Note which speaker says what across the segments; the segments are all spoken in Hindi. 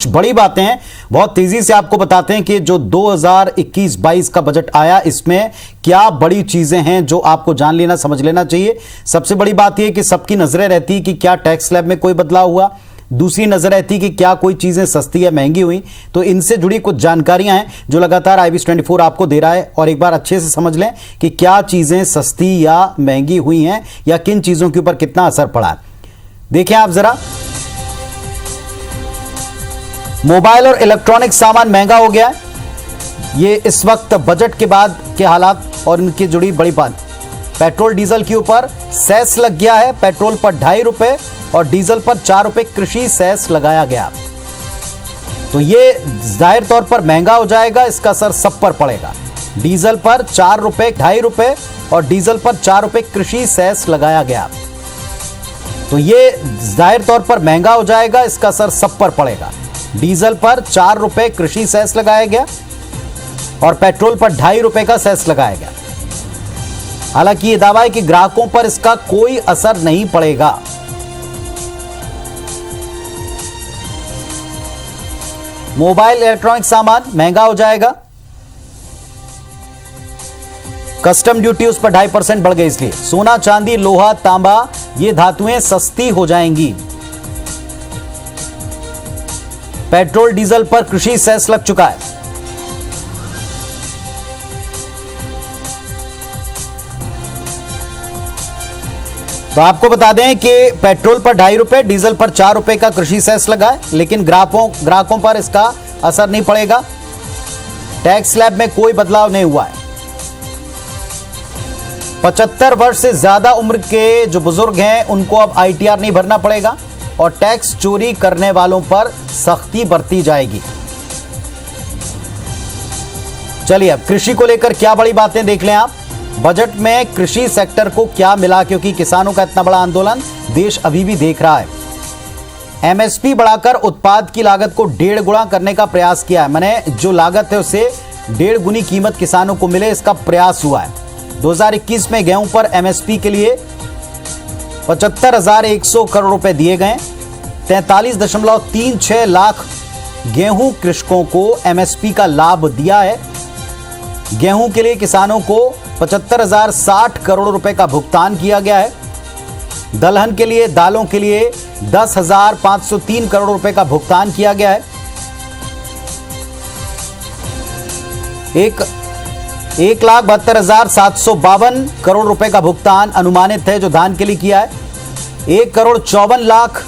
Speaker 1: बड़ी बातें हैं, बहुत तेजी से आपको बताते हैं कि जो 2021-22 का बजट आया इसमें क्या बड़ी चीजें हैं जो आपको जान लेना समझ लेना चाहिए। सबसे बड़ी बात यह कि सबकी नजरें रहती है कि क्या टैक्स स्लैब में कोई बदलाव हुआ, दूसरी नजर रहती है कि क्या कोई चीजें सस्ती या महंगी हुई। तो इनसे जुड़ी कुछ जानकारियां हैं जो लगातार IBS24 आपको दे रहा है, और एक बार अच्छे से समझ लें कि क्या चीजें सस्ती या महंगी हुई हैं या किन चीजों के ऊपर कितना असर पड़ा है। देखिए आप जरा, मोबाइल और इलेक्ट्रॉनिक सामान महंगा हो गया है। ये इस वक्त बजट के बाद के हालात और इनकी जुड़ी बड़ी बात। पेट्रोल डीजल के ऊपर सेस लग गया है। पेट्रोल पर 2.5 रुपए और डीजल पर 4 रुपए कृषि सेस लगाया गया। तो ये जाहिर तौर पर महंगा हो जाएगा, इसका असर सब पर पड़ेगा। डीजल पर 4 रुपए 2.5 रुपए और डीजल पर 4 रुपए कृषि सेस लगाया गया। तो ये जाहिर तौर पर महंगा हो जाएगा, इसका असर सब पर पड़ेगा। डीजल पर 4 रुपए कृषि सेस लगाया गया और पेट्रोल पर 2.5 रुपए का सेस लगाया गया। हालांकि यह दावा है कि ग्राहकों पर इसका कोई असर नहीं पड़ेगा। मोबाइल इलेक्ट्रॉनिक सामान महंगा हो जाएगा। कस्टम ड्यूटी उस पर 2.5% बढ़ गई, इसलिए सोना चांदी लोहा तांबा ये धातुएं सस्ती हो जाएंगी। पेट्रोल डीजल पर कृषि सेस लग चुका है। तो आपको बता दें कि पेट्रोल पर 2.5 रुपए, डीजल पर 4 रुपए का कृषि सेस लगा है, लेकिन ग्राहकों पर इसका असर नहीं पड़ेगा। टैक्स स्लैब में कोई बदलाव नहीं हुआ है। 75 वर्ष से ज्यादा उम्र के जो बुजुर्ग हैं उनको अब ITR नहीं भरना पड़ेगा और टैक्स चोरी करने वालों पर सख्ती बरती जाएगी। चलिए अब कृषि को लेकर क्या बड़ी बातें देख लें आप। बजट में कृषि सेक्टर को क्या मिला, क्योंकि किसानों का इतना बड़ा आंदोलन देश अभी भी देख रहा है। MSP बढ़ाकर उत्पाद की लागत को 1.5 गुना करने का प्रयास किया है। मैंने जो लागत है उससे 1.5 गुनी कीमत किसानों को मिले, इसका प्रयास हुआ है। 2021 में गेहूं पर MSP के लिए 75,100 करोड़ रुपए दिए गए। 43.36 लाख गेहूं कृषकों को MSP का लाभ दिया है। गेहूं के लिए किसानों को 75,060 करोड़ रुपए का भुगतान किया गया है। दलहन के लिए, दालों के लिए 10,503 करोड़ रुपए का भुगतान किया गया है। 1,72,752 करोड़ रुपए का भुगतान अनुमानित है जो धान के लिए किया है। 1,54 लाख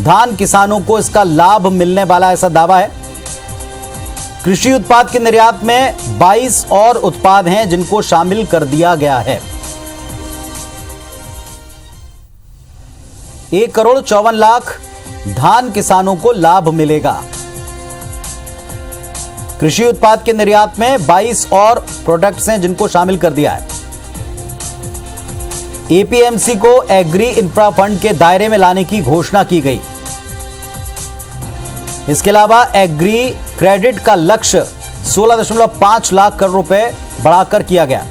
Speaker 1: धान किसानों को इसका लाभ मिलने वाला ऐसा दावा है। कृषि उत्पाद के निर्यात में 22 और उत्पाद हैं जिनको शामिल कर दिया गया है। 1,54 लाख धान किसानों को लाभ मिलेगा। कृषि उत्पाद के निर्यात में 22 और प्रोडक्ट्स हैं जिनको शामिल कर दिया है। APMC को एग्री इंफ्रा फंड के दायरे में लाने की घोषणा की गई। इसके अलावा एग्री क्रेडिट का लक्ष्य 16.5 लाख करोड़ रुपए बढ़ाकर किया गया।